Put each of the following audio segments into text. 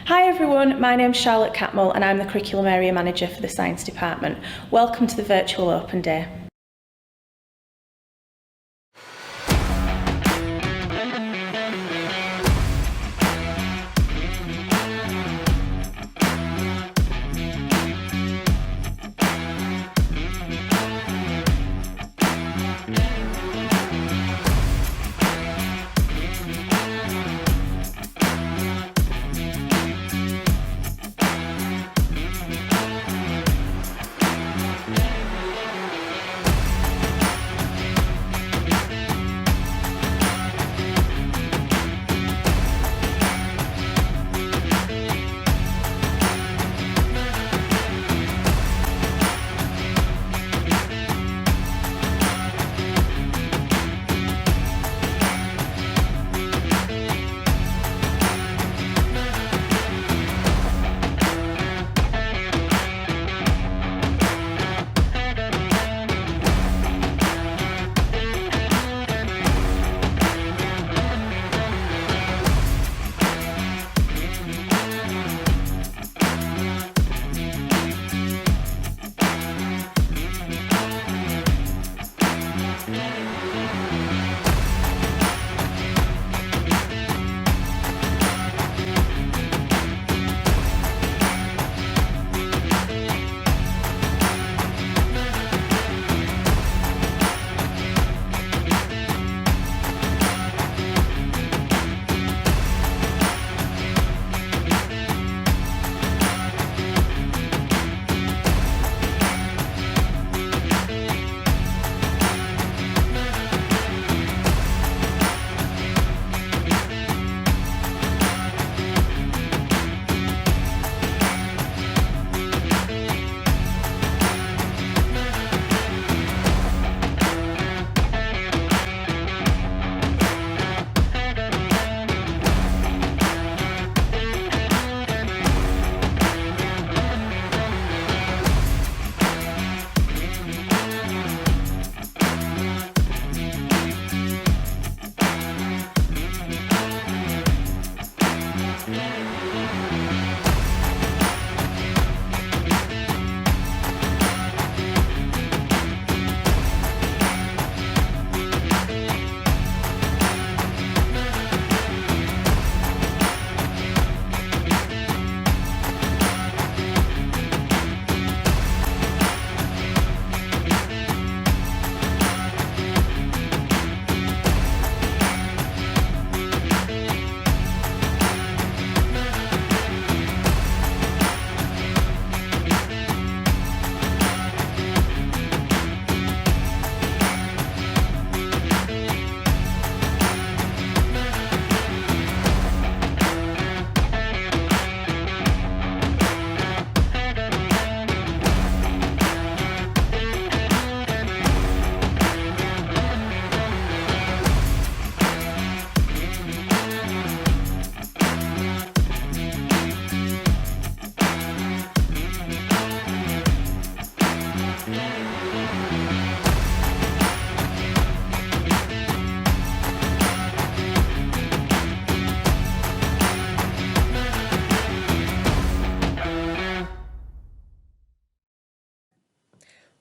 Hi everyone, my name's Charlotte Catmull and I'm the Curriculum Area Manager for the Science Department. Welcome to the Virtual Open Day.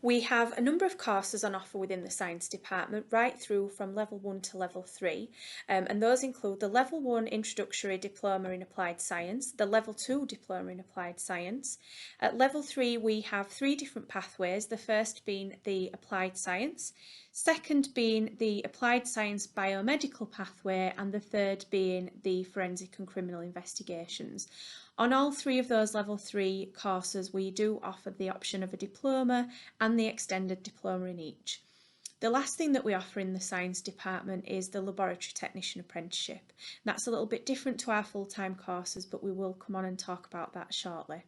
We have a number of courses on offer within the Science Department, right through from Level 1 to Level 3, and those include the Level 1 Introductory Diploma in Applied Science, the Level 2 Diploma in Applied Science. At Level 3 we have three different pathways, the first being the Applied Science, second being the Applied Science Biomedical pathway, and the third being the Forensic and Criminal Investigations. On all three of those Level 3 courses we do offer the option of a diploma and the extended diploma in each. The last thing that we offer in the Science Department is the Laboratory Technician Apprenticeship. That's a little bit different to our full-time courses, but we will come on and talk about that shortly.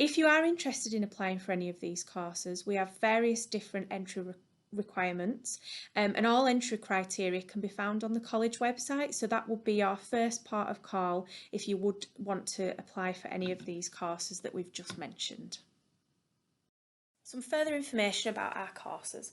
If you are interested in applying for any of these courses, we have various different entry requirements, and all entry criteria can be found on the college website, so that would be your first part of call if you would want to apply for any of these courses that we've just mentioned. Some further information about our courses.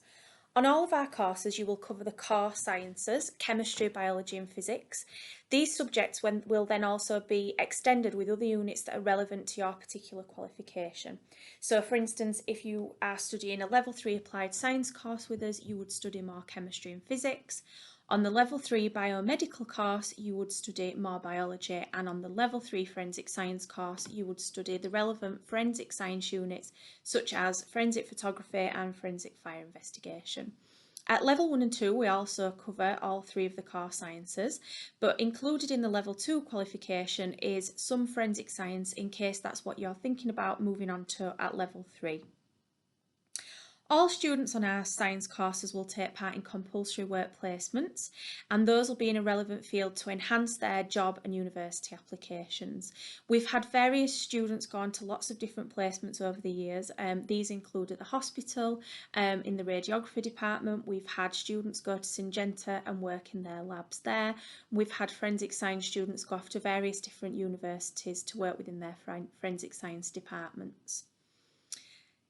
On all of our courses, you will cover the core sciences, chemistry, biology and physics. These subjects will then also be extended with other units that are relevant to your particular qualification. So for instance, if you are studying a level 3 applied science course with us, you would study more chemistry and physics. On the level 3 biomedical course, you would study more biology, and on the level 3 forensic science course, you would study the relevant forensic science units such as forensic photography and forensic fire investigation. At level 1 and 2, we also cover all 3 of the core sciences, but included in the level 2 qualification is some forensic science in case that's what you're thinking about moving on to at level 3. All students on our science courses will take part in compulsory work placements, and those will be in a relevant field to enhance their job and university applications. We've had various students go on to lots of different placements over the years. These include at the hospital, in the radiography department. We've had students go to Syngenta and work in their labs there. We've had forensic science students go off to various different universities to work within their forensic science departments.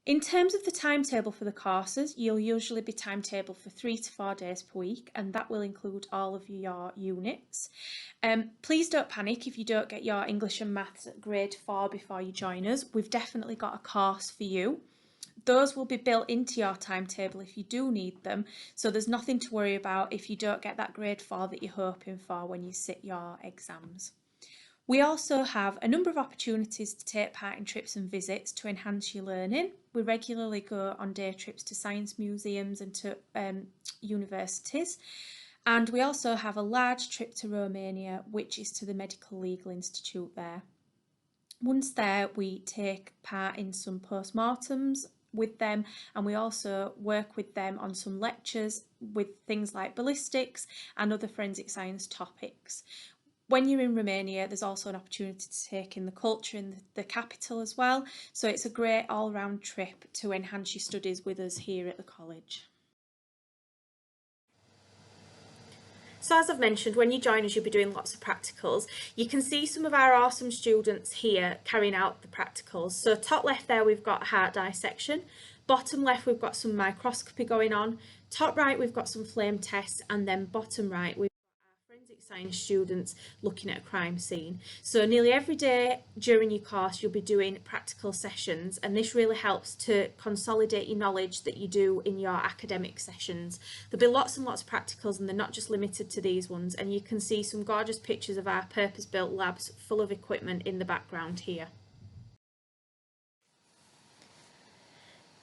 In terms of the timetable for the courses, you'll usually be timetabled for 3 to 4 days per week, and that will include all of your units. Please don't panic if you don't get your English and Maths at grade 4 before you join us. We've definitely got a course for you. Those will be built into your timetable if you do need them, so there's nothing to worry about if you don't get that grade 4 that you're hoping for when you sit your exams. We also have a number of opportunities to take part in trips and visits to enhance your learning. We regularly go on day trips to science museums and to universities. And we also have a large trip to Romania, which is to the Medical Legal Institute there. Once there, we take part in some postmortems with them, and we also work with them on some lectures with things like ballistics and other forensic science topics. When you're in Romania, there's also an opportunity to take in the culture in the capital as well. So it's a great all-round trip to enhance your studies with us here at the college. So as I've mentioned, when you join us, you'll be doing lots of practicals. You can see some of our awesome students here carrying out the practicals. So top left there, we've got heart dissection. Bottom left, we've got some microscopy going on. Top right, we've got some flame tests. And then bottom right, we've science students looking at a crime scene. So nearly every day during your course you'll be doing practical sessions, and this really helps to consolidate your knowledge that you do in your academic sessions. There'll be lots and lots of practicals, and they're not just limited to these ones, and you can see some gorgeous pictures of our purpose-built labs full of equipment in the background here.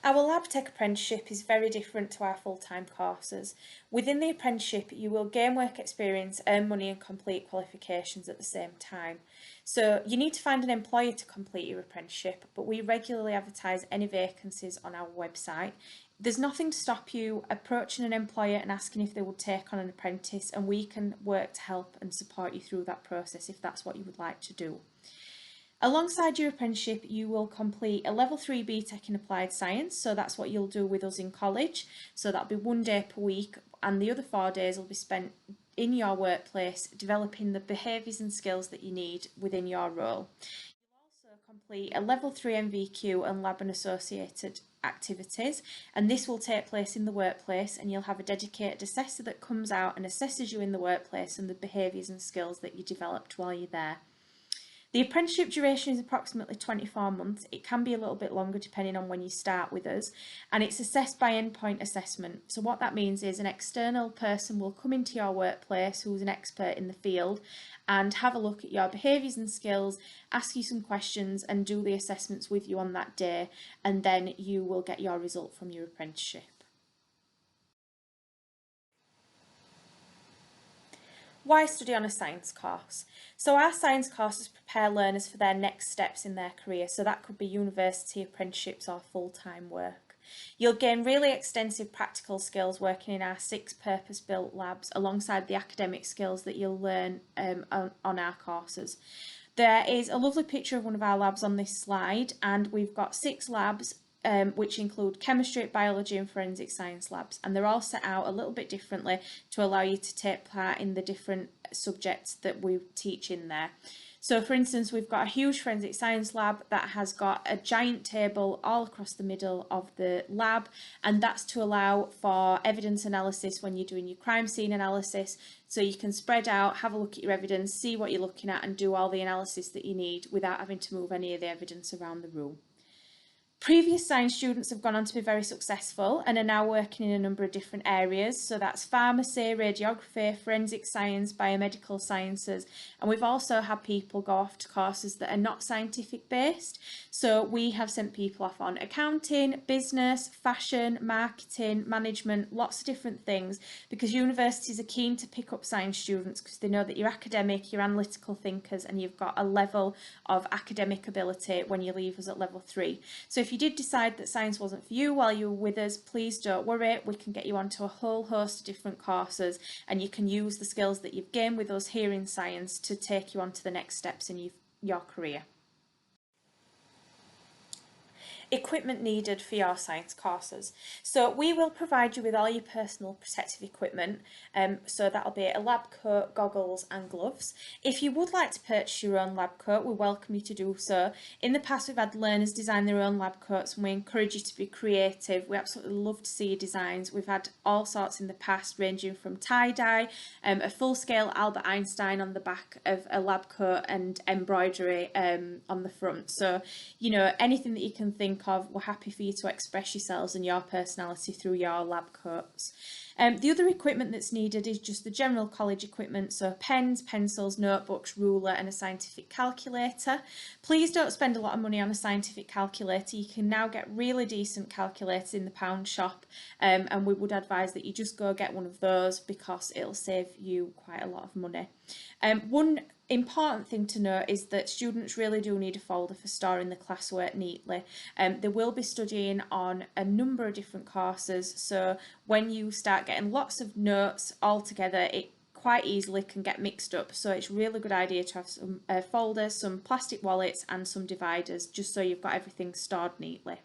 Our lab Tech Apprenticeship is very different to our full-time courses. Within the apprenticeship, you will gain work experience, earn money and complete qualifications at the same time. So you need to find an employer to complete your apprenticeship, but we regularly advertise any vacancies on our website. There's nothing to stop you approaching an employer and asking if they would take on an apprentice, and we can work to help and support you through that process if that's what you would like to do. Alongside your apprenticeship, you will complete a level 3 BTEC in applied science, so that's what you'll do with us in college. So that'll be 1 day per week, and the other 4 days will be spent in your workplace developing the behaviours and skills that you need within your role. You'll also complete a level 3 MVQ and lab and associated activities, and this will take place in the workplace, and you'll have a dedicated assessor that comes out and assesses you in the workplace and the behaviours and skills that you developed while you're there. The apprenticeship duration is approximately 24 months. It can be a little bit longer depending on when you start with us, and it's assessed by Endpoint Assessment. So what that means is an external person will come into your workplace who's an expert in the field and have a look at your behaviours and skills, ask you some questions and do the assessments with you on that day, and then you will get your result from your apprenticeship. Why study on a science course? So our science courses prepare learners for their next steps in their career, so that could be university, apprenticeships or full-time work. You'll gain really extensive practical skills working in our 6 purpose-built labs alongside the academic skills that you'll learn on our courses. There is a lovely picture of one of our labs on this slide, and we've got 6 labs which include chemistry, biology and forensic science labs, and they're all set out a little bit differently to allow you to take part in the different subjects that we teach in there. So for instance, we've got a huge forensic science lab that has got a giant table all across the middle of the lab, and that's to allow for evidence analysis when you're doing your crime scene analysis. So you can spread out, have a look at your evidence, see what you're looking at, and do all the analysis that you need without having to move any of the evidence around the room. Previous science students have gone on to be very successful and are now working in a number of different areas. So that's pharmacy, radiography, forensic science, biomedical sciences. And we've also had people go off to courses that are not scientific based. So we have sent people off on accounting, business, fashion, marketing, management, lots of different things, because universities are keen to pick up science students because they know that you're academic, you're analytical thinkers, and you've got a level of academic ability when you leave us at level 3. So if you did decide that science wasn't for you while you were with us, please don't worry. We can get you onto a whole host of different courses, and you can use the skills that you've gained with us here in science to take you on to the next steps in your career. Equipment needed for your science courses. So we will provide you with all your personal protective equipment. So that'll be a lab coat, goggles and gloves. If you would like to purchase your own lab coat, we welcome you to do so. In the past, we've had learners design their own lab coats, and we encourage you to be creative. We absolutely love to see your designs. We've had all sorts in the past, ranging from tie-dye, a full-scale Albert Einstein on the back of a lab coat, and embroidery on the front. So, you know, anything that you can think of, we're happy for you to express yourselves and your personality through your lab coats. The other equipment that's needed is just the general college equipment, so pens, pencils, notebooks, ruler and a scientific calculator. Please don't spend a lot of money on a scientific calculator. You can now get really decent calculators in the pound shop, and we would advise that you just go get one of those because it'll save you quite a lot of money. One important thing to note is that students really do need a folder for storing the classwork neatly. They will be studying on a number of different courses, so when you start getting lots of notes all together, it quite easily can get mixed up. So it's a really good idea to have some folders, some plastic wallets and some dividers, just so you've got everything stored neatly.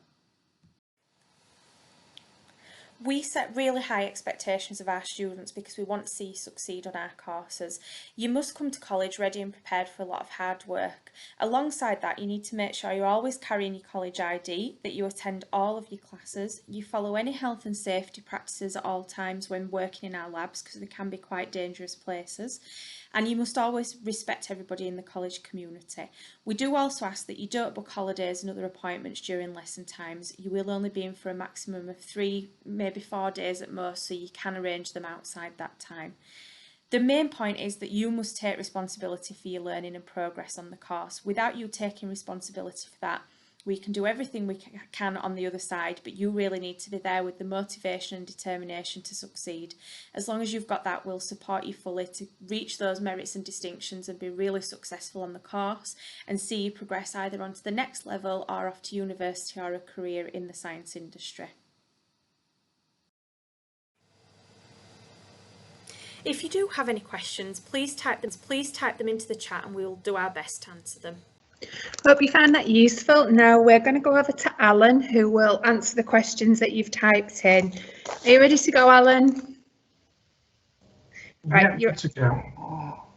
We set really high expectations of our students because we want to see you succeed on our courses. You must come to college ready and prepared for a lot of hard work. Alongside that, you need to make sure you're always carrying your college ID, that you attend all of your classes, you follow any health and safety practices at all times when working in our labs, because they can be quite dangerous places. And you must always respect everybody in the college community. We do also ask that you don't book holidays and other appointments during lesson times. You will only be in for a maximum of 3, maybe 4 days at most, so you can arrange them outside that time. The main point is that you must take responsibility for your learning and progress on the course. Without you taking responsibility for that, we can do everything we can on the other side, but you really need to be there with the motivation and determination to succeed. As long as you've got that, we'll support you fully to reach those merits and distinctions and be really successful on the course and see you progress either onto the next level or off to university or a career in the science industry. If you do have any questions, please type them into the chat and we'll do our best to answer them. Hope you found that useful. Now we're going to go over to Alan, who will answer the questions that you've typed in. Are you ready to go, Alan? Right, yeah, to go.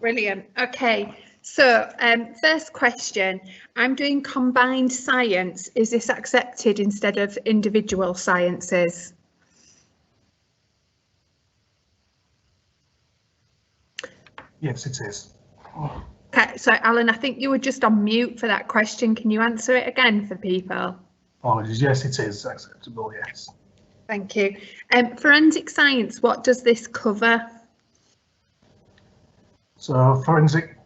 Brilliant. Okay, so first question. I'm doing combined science. Is this accepted instead of individual sciences? Yes, it is. Okay, so Alan, I think you were just on mute for that question. Can you answer it again for people? Apologies. Yes, it is acceptable. Yes. Thank you. Forensic science, what does this cover? So forensic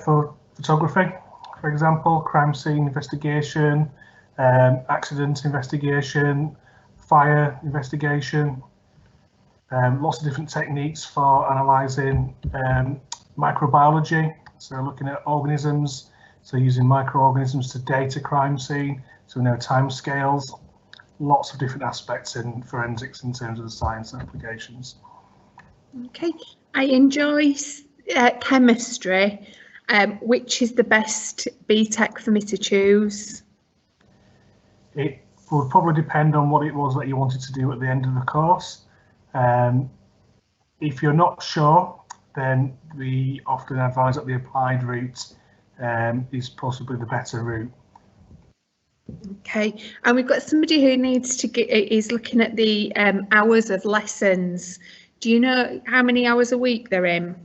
for photography, for example, crime scene investigation, accident investigation, fire investigation, lots of different techniques for analysing microbiology. So looking at organisms, so using microorganisms to date a crime scene, so we know timescales, lots of different aspects in forensics in terms of the science applications. Okay, I enjoy chemistry. Which is the best BTEC for me to choose? It would probably depend on what it was that you wanted to do at the end of the course. If you're not sure, then we often advise that the applied route is possibly the better route. Okay, and we've got somebody who needs to get, is looking at the hours of lessons. Do you know how many hours a week they're in?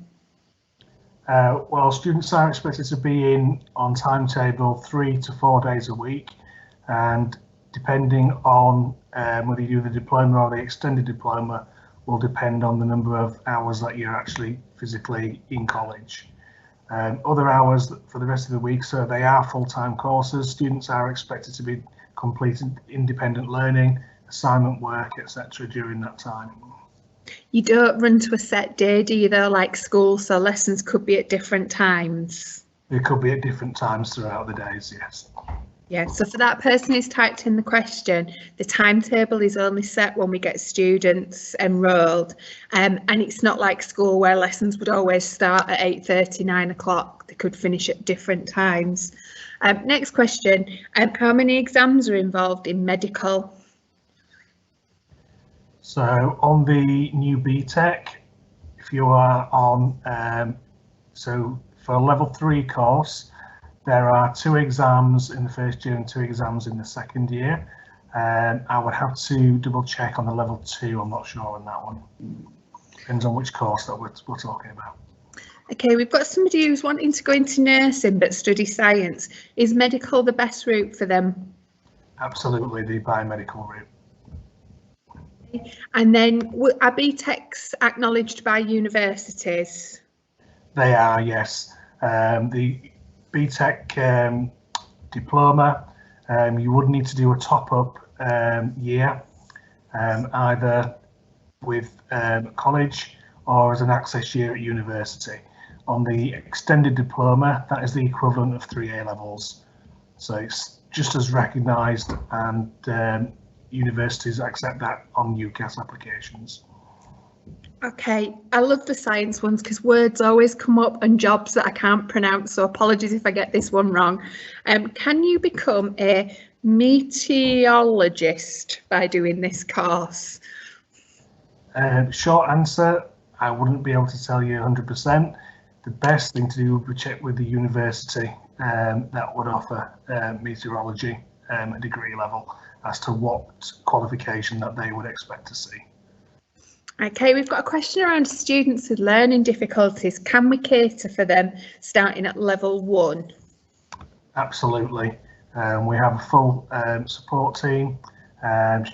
Well, students are expected to be in on timetable 3 to 4 days a week, and depending on whether you do the diploma or the extended diploma will depend on the number of hours that you're actually physically in college. Other hours for the rest of the week, so they are full-time courses. Students are expected to be completing independent learning, assignment work, etc. during that time. You don't run to a set day, do you, though, like school, so lessons could be at different times? They could be at different times throughout the days, yes. Yeah, so for that person who's typed in the question, the timetable is only set when we get students enrolled, and it's not like school where lessons would always start at 8:30, 9 o'clock. They could finish at different times. Next question, how many exams are involved in medical? So on the new BTEC, if you are on, so for a level 3 course, there are 2 exams in the first year and 2 exams in the second year. I would have to double check on the level 2, I'm not sure on that one. Depends on which course that we're talking about. Okay, we've got somebody who's wanting to go into nursing but study science. Is medical the best route for them? Absolutely, the biomedical route. And then are BTECs acknowledged by universities? They are, yes. The BTEC diploma, you would need to do a top-up year, either with college or as an access year at university. On the extended diploma, that is the equivalent of 3 A levels. So it's just as recognised, and universities accept that on UCAS applications. Okay, I love the science ones because words always come up and jobs that I can't pronounce, so apologies if I get this one wrong. Can you become a meteorologist by doing this course? Short answer, I wouldn't be able to tell you 100%. The best thing to do would be check with the university that would offer meteorology at degree level as to what qualification that they would expect to see. Okay, we've got a question around students with learning difficulties. Can we cater for them starting at level 1? Absolutely. We have a full support team.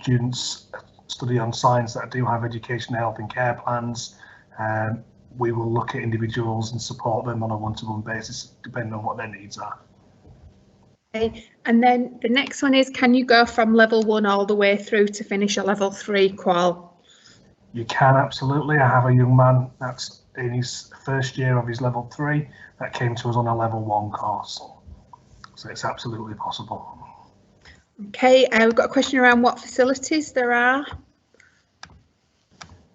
Students study on science that do have education, health and care plans. We will look at individuals and support them on a one-to-one basis depending on what their needs are. Okay, and then the next one is, can you go from level 1 all the way through to finish a level 3 qual? You can, absolutely. I have a young man that's in his first year of his level 3 that came to us on a level 1 course. So it's absolutely possible. Okay, we've got a question around what facilities there are.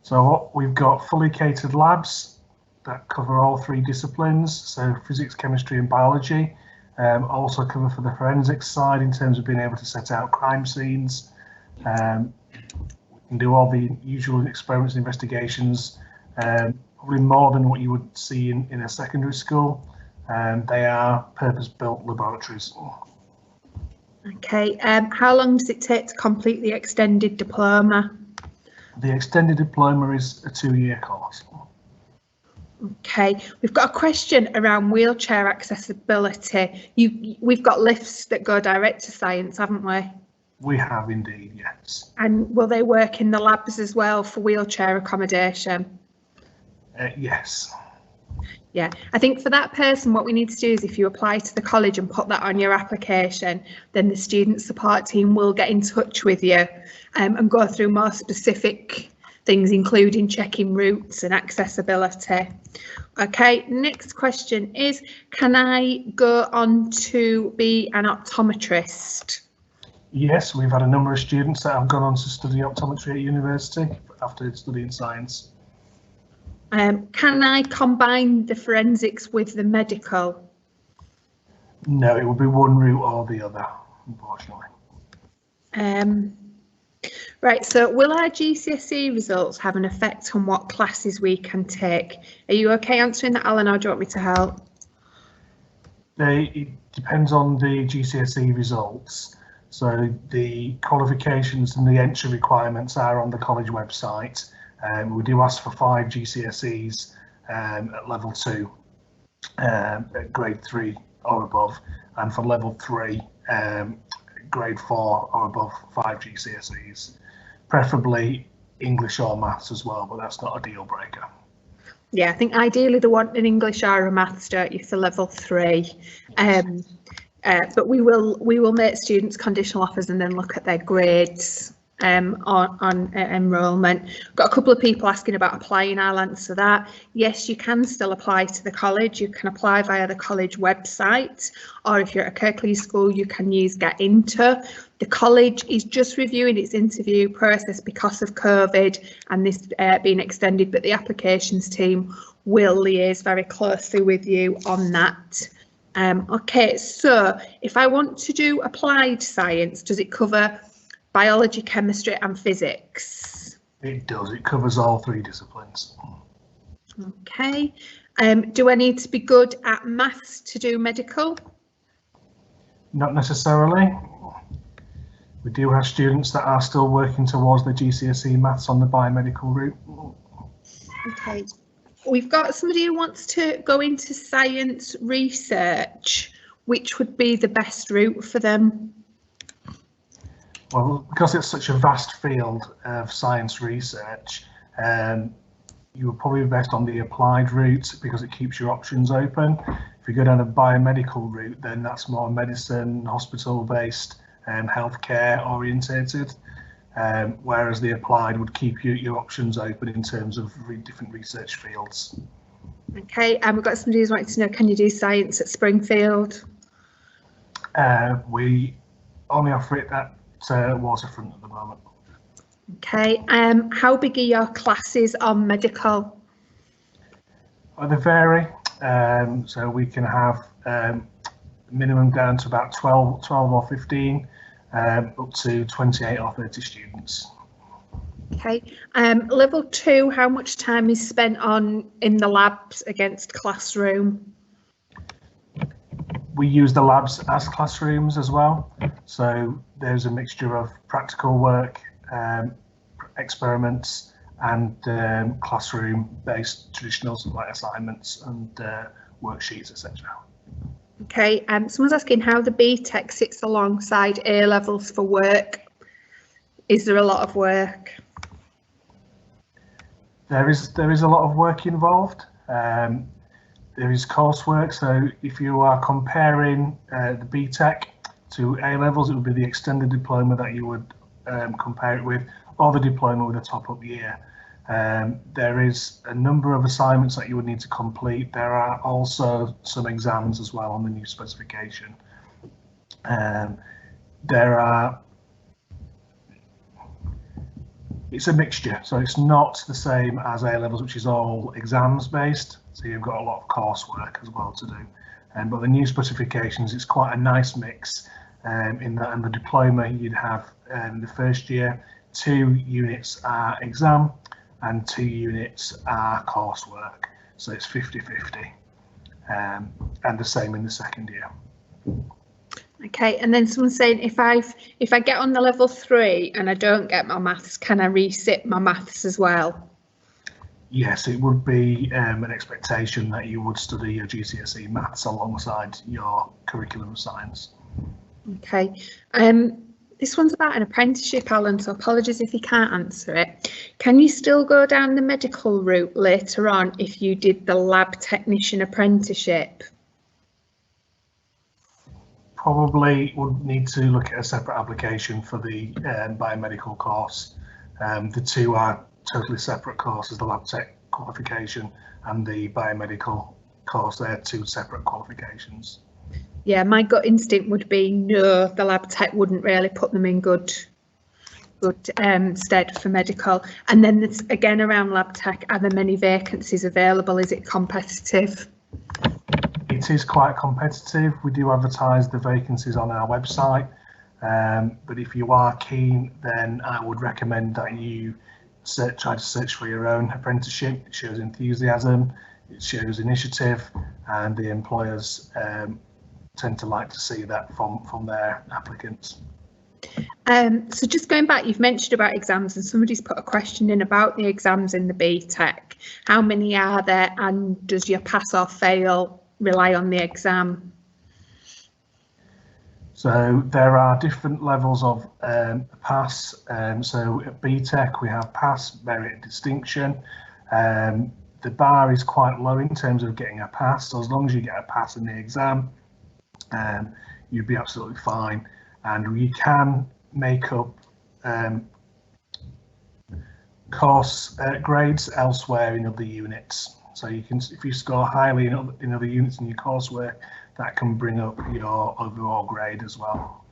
So we've got fully catered labs that cover all 3 disciplines, so physics, chemistry and biology. Also cover for the forensics side in terms of being able to set out crime scenes. We can do all the usual experiments and investigations, probably more than what you would see in a secondary school. They are purpose-built laboratories. Okay, how long does it take to complete the extended diploma? The extended diploma is a 2-year course. Okay, we've got a question around wheelchair accessibility. We've got lifts that go direct to science, haven't we? We have indeed, yes. And will they work in the labs as well for wheelchair accommodation? Yes. Yeah, I think for that person, what we need to do is if you apply to the college and put that on your application, then the student support team will get in touch with you and go through more specific things, including checking routes and accessibility. Okay, next question is, can I go on to be an optometrist? Yes, we've had a number of students that have gone on to study optometry at university after studying science. Can I combine the forensics with the medical? No, it would be one route or the other, unfortunately. Right, so will our GCSE results have an effect on what classes we can take? Are you okay answering that, Alan, or do you want me to help? It depends on the GCSE results. So the qualifications and the entry requirements are on the college website. We do ask for 5 GCSEs at level 2, at grade 3 or above, and for level 3, grade 4 or above, 5 GCSEs, preferably English or maths as well, but that's not a deal breaker. Yeah, I think ideally they want an English or a maths, don't you, for level 3. But we will make students conditional offers and then look at their grades on enrolment. Got a couple of people asking about applying. I'll answer that. Yes, you can still apply to the college. You can apply via the college website, or if you're at a Kirklees school, you can use Get Into. The college is just reviewing its interview process because of COVID and this being extended, but the applications team will liaise very closely with you on that. Okay, so if I want to do applied science, does it cover biology, chemistry and physics? It does. It covers all 3 disciplines. Okay. Do I need to be good at maths to do medical? Not necessarily. We do have students that are still working towards the GCSE maths on the biomedical route. Okay. We've got somebody who wants to go into science research. Which would be the best route for them? Well, because it's such a vast field of science research, you would probably be best on the applied route because it keeps your options open. If you go down a biomedical route, then that's more medicine, hospital-based, healthcare orientated, whereas the applied would keep your options open in terms of different research fields. Okay, and we've got somebody who's wanting to know, can you do science at Springfield? We only offer it at Waterfront at the moment. Okay, how big are your classes on medical? They vary, so we can have minimum down to about 12 or 15, up to 28 or 30 students. Okay, level 2, how much time is spent in the labs against classroom? We use the labs as classrooms as well, so there's a mixture of practical work, experiments and classroom-based traditional like assignments and worksheets, etc. Okay, someone's asking how the BTEC sits alongside A levels for work. Is there a lot of work? There is a lot of work involved. There is coursework, so if you are comparing the BTEC to A levels, it would be the extended diploma that you would compare it with, or the diploma with a top-up year. There is a number of assignments that you would need to complete. There are also some exams as well on the new specification. It's a mixture, so it's not the same as A levels, which is all exams based. So you've got a lot of coursework as well to do. But the new specifications, it's quite a nice mix in that in the diploma you'd have the first year 2 units are exam and 2 units are coursework. So it's 50-50 and the same in the second year. Okay, and then someone's saying if I get on the level 3 and I don't get my maths, can I resit my maths as well? Yes, it would be an expectation that you would study your GCSE maths alongside your curriculum of science. Okay, this one's about an apprenticeship, Alan, so apologies if you can't answer it. Can you still go down the medical route later on if you did the lab technician apprenticeship? Probably would need to look at a separate application for the biomedical course. The 2 are totally separate courses, the lab tech qualification and the biomedical course. They're 2 separate qualifications. Yeah, my gut instinct would be no, the lab tech wouldn't really put them in good stead for medical. And then there's, again, around lab tech, are there many vacancies available? Is it competitive? It is quite competitive. We do advertise the vacancies on our website, but if you are keen, then I would recommend that you try to search for your own apprenticeship. It shows enthusiasm, it shows initiative, and the employers tend to like to see that from their applicants. So just going back, you've mentioned about exams, and somebody's put a question in about the exams in the BTEC. How many are there, and does your pass or fail rely on the exam? So there are different levels of pass. So at BTEC we have pass, merit, and distinction. The bar is quite low in terms of getting a pass. So as long as you get a pass in the exam, you'd be absolutely fine. And you can make up course grades elsewhere in other units. So you can, if you score highly in other units in your coursework, that can bring up your overall grade as well.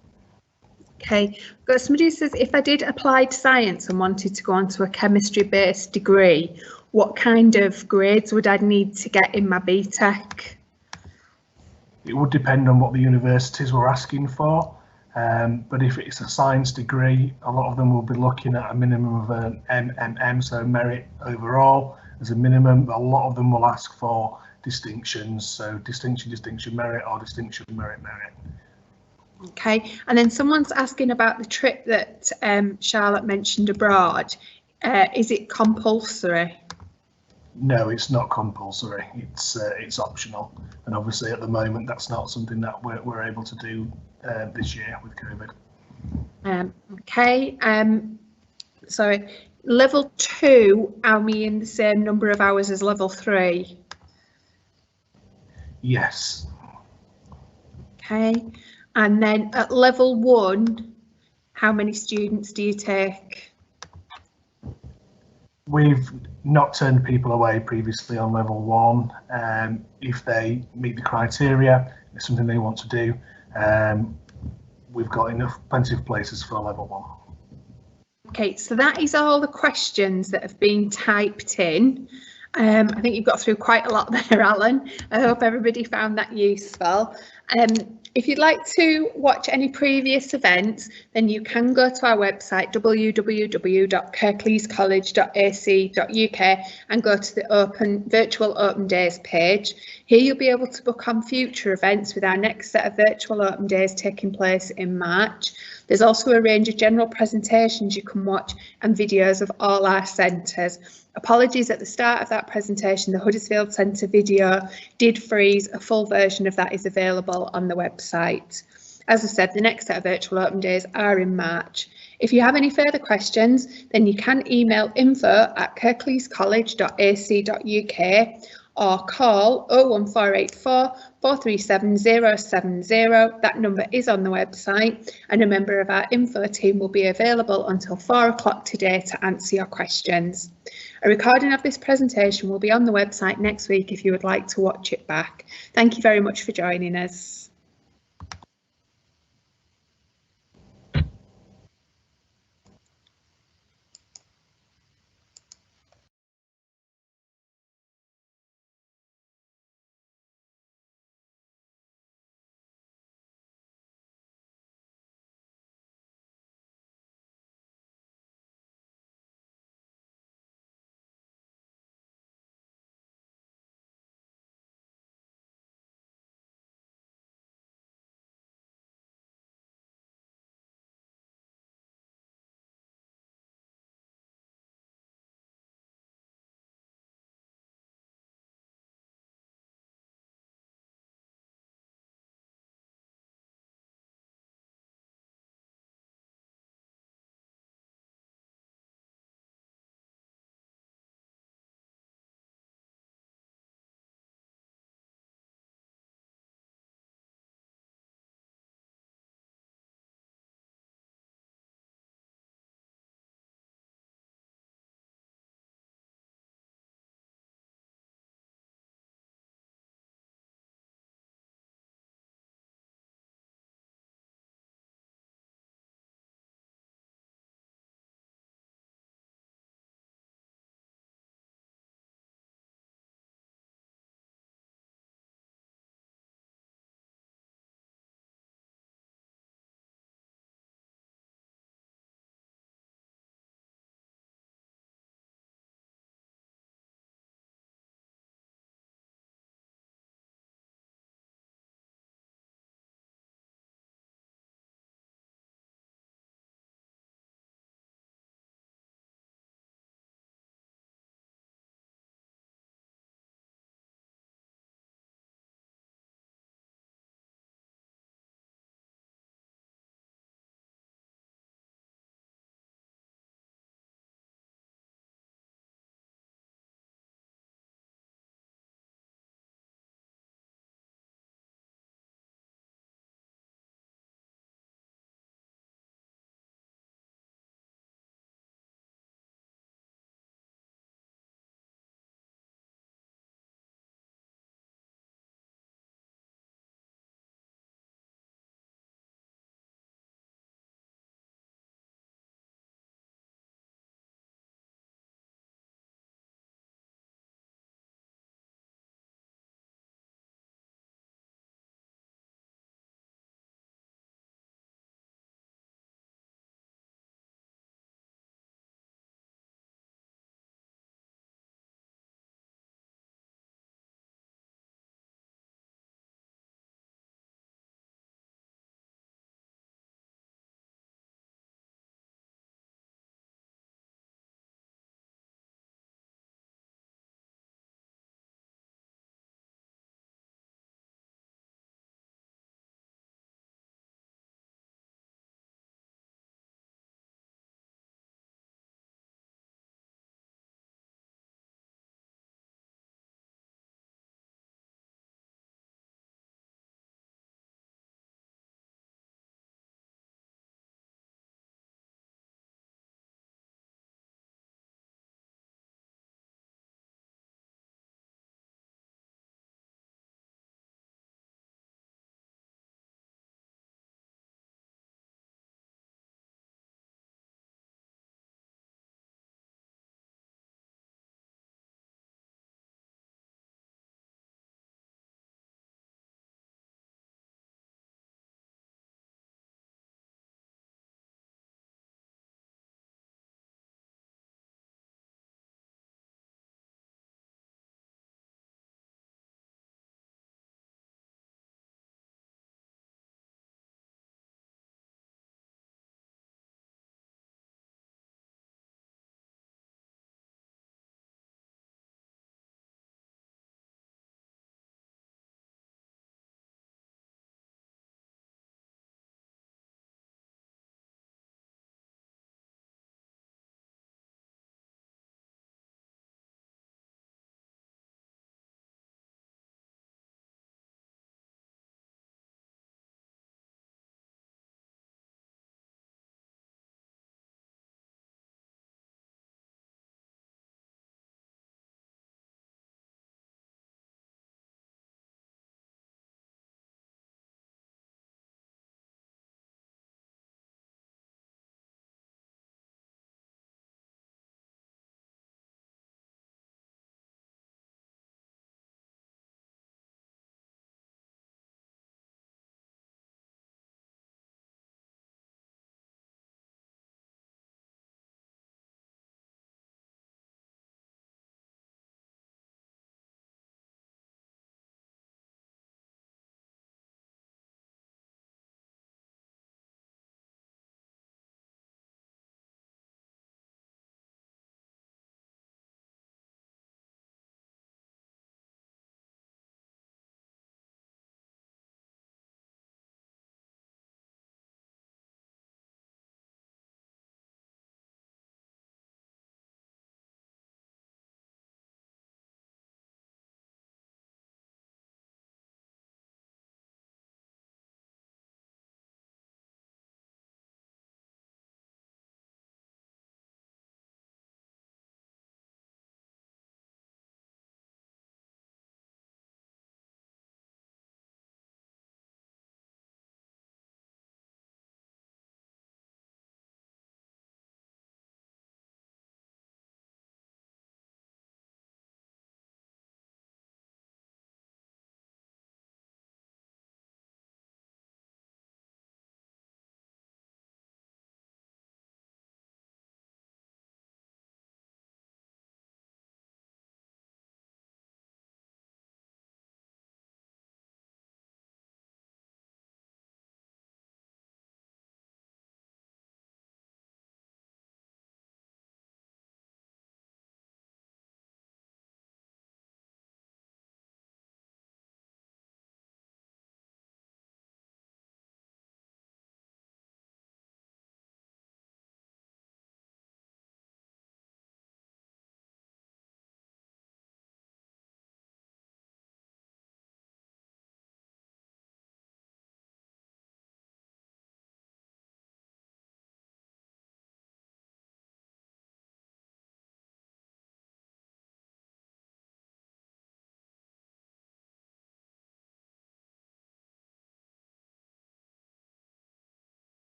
Okay, got somebody who says, if I did applied science and wanted to go on to a chemistry-based degree, what kind of grades would I need to get in my BTEC? It would depend on what the universities were asking for. But if it's a science degree, a lot of them will be looking at a minimum of an MMM, so merit overall as a minimum. A lot of them will ask for distinctions, so distinction, merit, or distinction, merit. Okay, and then someone's asking about the trip that Charlotte mentioned abroad. Is it compulsory? No, it's not compulsory. It's optional, and obviously at the moment that's not something that we're able to do this year with COVID. Okay, so level 2, are we in the same number of hours as level 3? Yes. Okay, and then at level 1, how many students do you take? We've not turned people away previously on level 1. If they meet the criteria, it's something they want to do. We've got plenty of places for level 1. Okay, so that is all the questions that have been typed in. I think you've got through quite a lot there, Alan. I hope everybody found that useful. If you'd like to watch any previous events, then you can go to our website www.kirkleescollege.ac.uk and go to the virtual open days page. Here you'll be able to book on future events, with our next set of virtual open days taking place in March. There's also a range of general presentations you can watch and videos of all our centres. Apologies, at the start of that presentation, the Huddersfield Centre video did freeze. A full version of that is available on the website. As I said, the next set of virtual open days are in March. If you have any further questions, then you can email info@kirkleescollege.ac.uk or call 01484 437 070. That number is on the website, and a member of our info team will be available until 4 o'clock today to answer your questions. A recording of this presentation will be on the website next week if you would like to watch it back. Thank you very much for joining us.